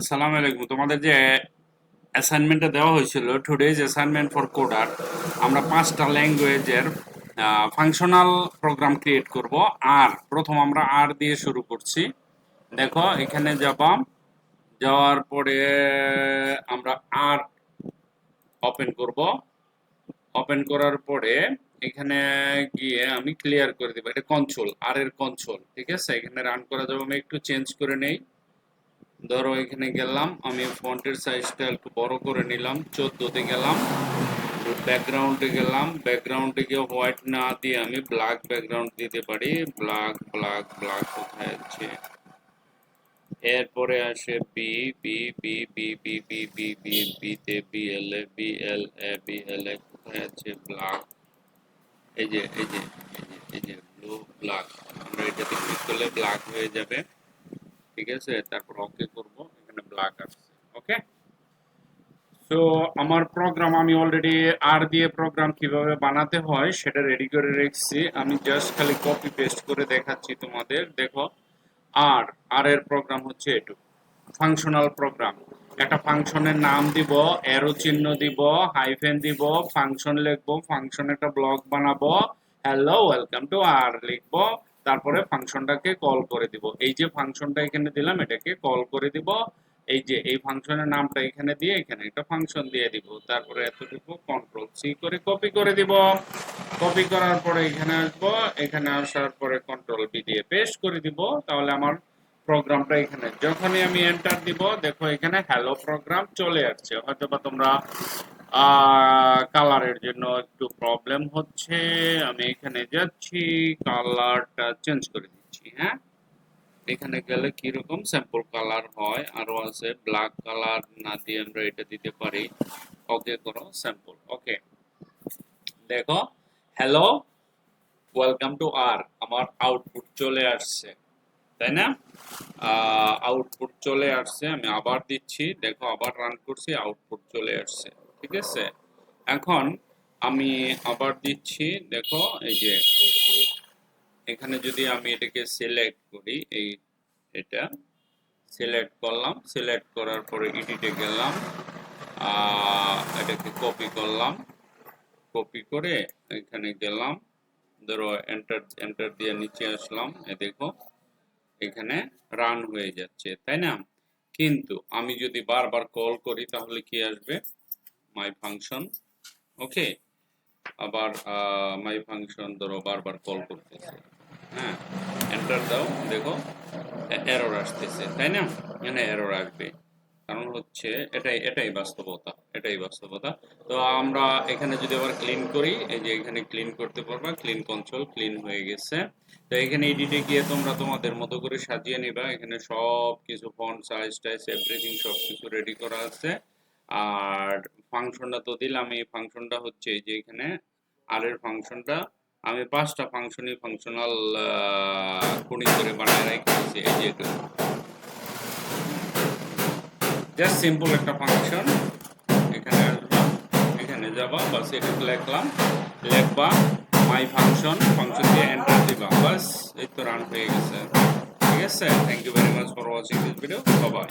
আসসালামু আলাইকুম। তোমাদের যে অ্যাসাইনমেন্টটা দেওয়া হয়েছিল, টুডেজ অ্যাসাইনমেন্ট ফর কোডার, আমরা 5টা ল্যাঙ্গুয়েজের ফাংশনাল প্রোগ্রাম ক্রিয়েট করব। আর প্রথম আমরা আর দিয়ে শুরু করছি। দেখো এখানে যাওয়ার পরে আমরা আর ওপেন করব। ওপেন করার পরে এখানে গিয়ে আমি ক্লিয়ার করে দেবো। এটা কনসোল, আর এর কনসোল, ঠিক আছে। এখানে রান করা যাবে। আমি একটু চেঞ্জ করে নেই। ধরো এখানে গেলাম, আমি ফন্টের সাইজটা একটু বড় করে নিলাম, 14তে গেলাম, ব্যাকগ্রাউন্ডে গেলাম, ব্যাকগ্রাউন্ডে গিয়ে হোয়াইট না দিয়ে আমি ব্ল্যাক ব্যাকগ্রাউন্ড দিতে পারি। ব্ল্যাক ব্ল্যাক ব্ল্যাক কোথায় আছে? এরপরে আসে B B B B B B B B বিতে বি এল এ কোথায় আছে? ব্ল্যাক। এই যে এই যে এই যে এই যে ব্লু ব্ল্যাক। আমরা এটাতে ক্লিক করলে ব্ল্যাক হয়ে যাবে, ঠিক আছে। তারপর ওকে করব, এখানে ব্ল্যাক আসছে। ওকে, সো আমার প্রোগ্রাম আমি অলরেডি আর দিয়ে প্রোগ্রাম কিভাবে বানাতে হয় সেটা রেডি করে রেখেছি। আমি জাস্ট খালি কপি পেস্ট করে দেখাচ্ছি তোমাদের। দেখো, আর আর এর প্রোগ্রাম হচ্ছে এটুকু, ফাংশনাল প্রোগ্রাম। একটা ফাংশনের নাম দিব, অ্যারো চিহ্ন দিব, হাইফেন দিব, ফাংশন লিখবো, ফাংশন একটা ব্লক বানাবো, হ্যালো ওয়েলকাম টু আর লিখবো, তারপরে ফাংশনটাকে কল করে দিব। এই যে ফাংশনটা এখানে দিলাম, এটাকে কল করে দিব। এই যে এই ফাংশনের নামটা এখানে দিয়ে এখানে একটা ফাংশন দিয়ে দিব। তারপরে এতটুকু কন্ট্রোল সি করে কপি করে দিব। কপি করার পরে এখানে আসবো, এখানে আসার পরে কন্ট্রোল বি দিয়ে পেস্ট করে দিব। তাহলে আমার প্রোগ্রামটা এখানে যখনই আমি এন্টার দিব, দেখো এখানে হ্যালো প্রোগ্রাম চলে আসছে। হয়তো বা তোমরা কালারের জন্য একটু প্রবলেম হচ্ছে। আমি এখানে যাচ্ছি, কালারটা চেঞ্জ করে দিচ্ছি। হ্যাঁ, এখানে গেলে কিরকম স্যাম্পল কালার হয়, আরো আছে ব্ল্যাক কালার না দিয়ে আমরা এটা দিতে পারি। ওকে করো, স্যাম্পল। ওকে, দেখো হ্যালো ওয়েলকাম টু আর, আমার আউটপুট চলে আসছে, তাই না? আউটপুট চলে আসছে। আমি আবার দিচ্ছি, দেখো আবার রান করছি, আউটপুট চলে আসছে, ঠিক আছে। এখন আমি আবার দিচ্ছি, দেখো এই যে এখানে যদি আমি এটাকে সিলেক্ট করি, এটা সিলেক্ট করলাম, সিলেক্ট করার পরে এডিটে গেলাম, এটাকে কপি করলাম, কপি করে এখানে গেলাম, ধরো এন্টার এন্টার দিয়ে নিচে আসলাম, দেখো এখানে রান হয়ে যাচ্ছে, তাই না? কিন্তু আমি যদি বারবার কল করি তাহলে কি আসবে? মাই ফাংশন। ওকে, আবার মাই ফাংশন ধরো বারবার কল করতেছে। হ্যাঁ, এন্টার দাও, দেখো এরর আসতেছে, তাই না? এখানে এরর আসবে, কারণ হচ্ছে এটাই বাস্তবতা, এটাই বাস্তবতা। তো আমরা এখানে যদি আবার ক্লিন করি, এই যে এখানে ক্লিন করতে পারবা, ক্লিন কনসোল ক্লিন হয়ে গেছে। তো এখানে এডিটে গিয়ে তোমরা তোমাদের মতো করে সাজিয়ে নিবা। এখানে সব কিছু ফন্ট সাইজ টাইজ এভরিথিং সব কিছু রেডি করা আছে। আর ফাংশনটা তো দিলাম, এই ফাংশনটা হচ্ছে এই যে এখানে আর এর ফাংশনটা আমি 5টা ফাংশনই ফাংশনাল কোডিং করে বানায় রেখেছি। এই যে এটা জাস্ট সিম্পল একটা ফাংশন। এখানে আসবা, এখানে যাবা, বাস এটা লিখলাম, লিখবা মাই ফাংশন, ফাংশন দিয়ে এন্টার দিবা, বাস এই তো রান হয়ে গেছে, ঠিক আছে। Thank you very much for watching this video. Bye by.